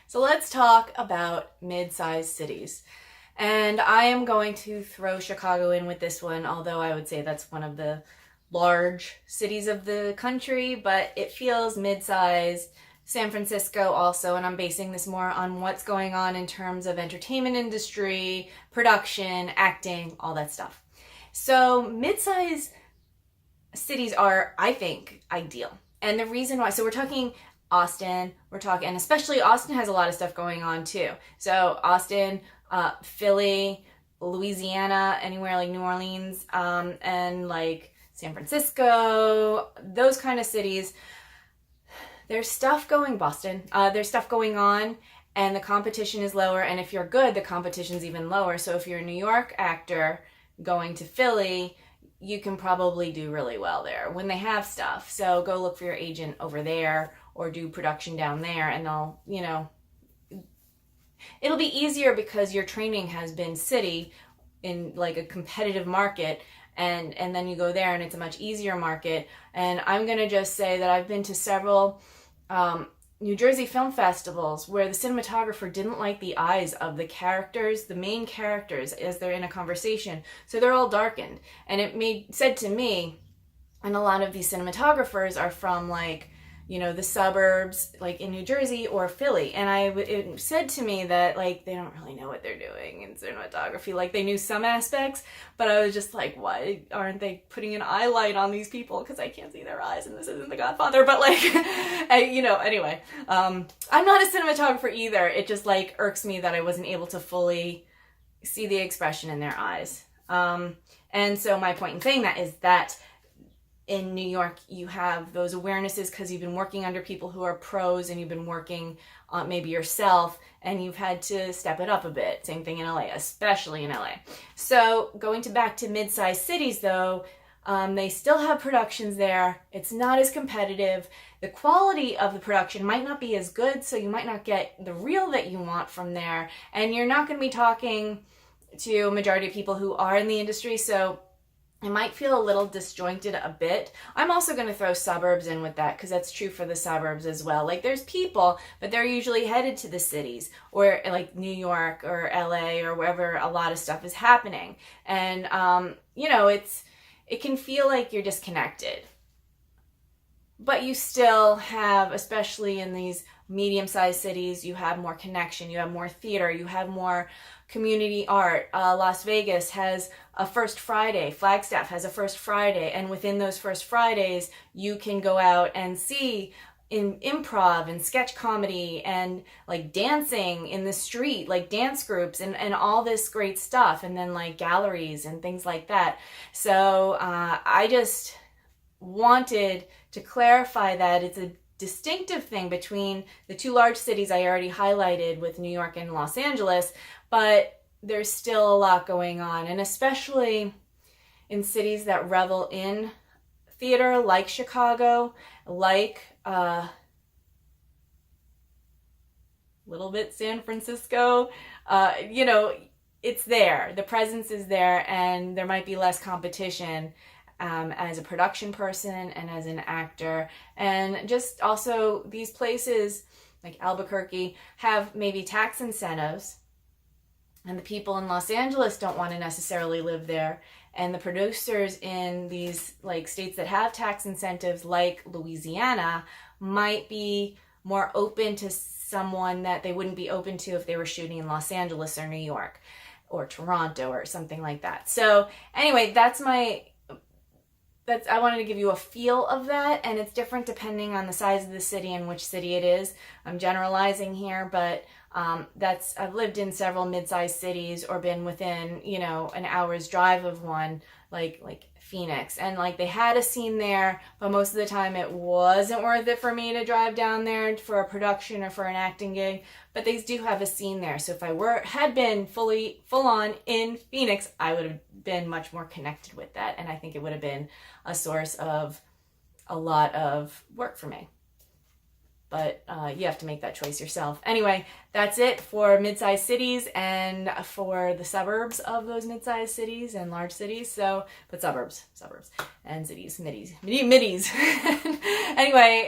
So let's talk about mid-sized cities. And I am going to throw Chicago in with this one, although I would say that's one of the large cities of the country, but it feels mid-sized. San Francisco also, and I'm basing this more on what's going on in terms of entertainment industry, production, acting, all that stuff. So mid-sized cities are, I think, ideal. And the reason why, so we're talking Austin, and especially Austin has a lot of stuff going on too. So Austin, Philly, Louisiana, anywhere like New Orleans, and like San Francisco, those kind of cities. There's stuff going, Boston, there's stuff going on, and the competition is lower, and if you're good, the competition's even lower. So if you're a New York actor going to Philly, you can probably do really well there when they have stuff. So go look for your agent over there or do production down there, and they'll, it'll be easier because your training has been city in like a competitive market, and then you go there and it's a much easier market. And I'm going to just say that I've been to several New Jersey film festivals where the cinematographer didn't like the eyes of the characters, the main characters, as they're in a conversation. So they're all darkened. And it said to me, and a lot of these cinematographers are from like, the suburbs, like in New Jersey or Philly. And it said to me that like they don't really know what they're doing in cinematography. Like they knew some aspects, but I was just like, why aren't they putting an eye light on these people? Because I can't see their eyes, and this isn't The Godfather. But like, anyway, I'm not a cinematographer either. It just like irks me that I wasn't able to fully see the expression in their eyes. And so my point in saying that is that in New York, you have those awarenesses because you've been working under people who are pros, and you've been working maybe yourself, and you've had to step it up a bit. Same thing in LA, especially in LA. So going back to mid-sized cities though, they still have productions there. It's not as competitive. The quality of the production might not be as good, so you might not get the reel that you want from there. And you're not going to be talking to a majority of people who are in the industry, so it might feel a little disjointed a bit. I'm also going to throw suburbs in with that because that's true for the suburbs as well. Like there's people, but they're usually headed to the cities or like New York or LA or wherever a lot of stuff is happening. And, it can feel like you're disconnected. But you still have, especially in these medium-sized cities, you have more connection, you have more theater, you have more community art. Las Vegas has a First Friday, Flagstaff has a First Friday, and within those First Fridays, you can go out and see in improv and sketch comedy and like dancing in the street, like dance groups and all this great stuff, and then like galleries and things like that. So I just wanted to clarify that it's a distinctive thing between the two large cities I already highlighted with New York and Los Angeles, but there's still a lot going on, and especially in cities that revel in theater like Chicago, like a little bit San Francisco, it's there. The presence is there, and there might be less competition as a production person and as an actor. And just also these places like Albuquerque have maybe tax incentives, and the people in Los Angeles don't want to necessarily live there. And the producers in these like states that have tax incentives like Louisiana might be more open to someone that they wouldn't be open to if they were shooting in Los Angeles or New York or Toronto or something like that. So anyway, I wanted to give you a feel of that, and it's different depending on the size of the city and which city it is. I'm generalizing here, but I've lived in several mid-sized cities or been within, an hour's drive of one, like Phoenix, and like they had a scene there, but most of the time it wasn't worth it for me to drive down there for a production or for an acting gig. But they do have a scene there, so if I had been full on in Phoenix, I would have been much more connected with that, and I think it would have been a source of a lot of work for me. But you have to make that choice yourself. Anyway, that's it for mid-sized cities and for the suburbs of those mid-sized cities and large cities. But suburbs and cities, middies. Anyway,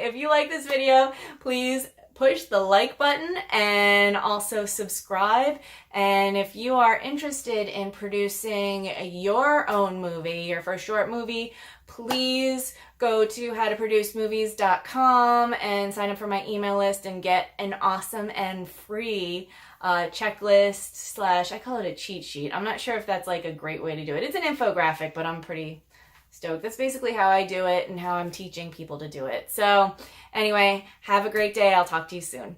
if you like this video, please push the like button and also subscribe. And if you are interested in producing your own movie, your first short movie, please go to howtoproducemovies.com and sign up for my email list and get an awesome and free checklist slash, I call it a cheat sheet. I'm not sure if that's like a great way to do it. It's an infographic, but I'm pretty stoked. That's basically how I do it and how I'm teaching people to do it. So anyway, have a great day. I'll talk to you soon.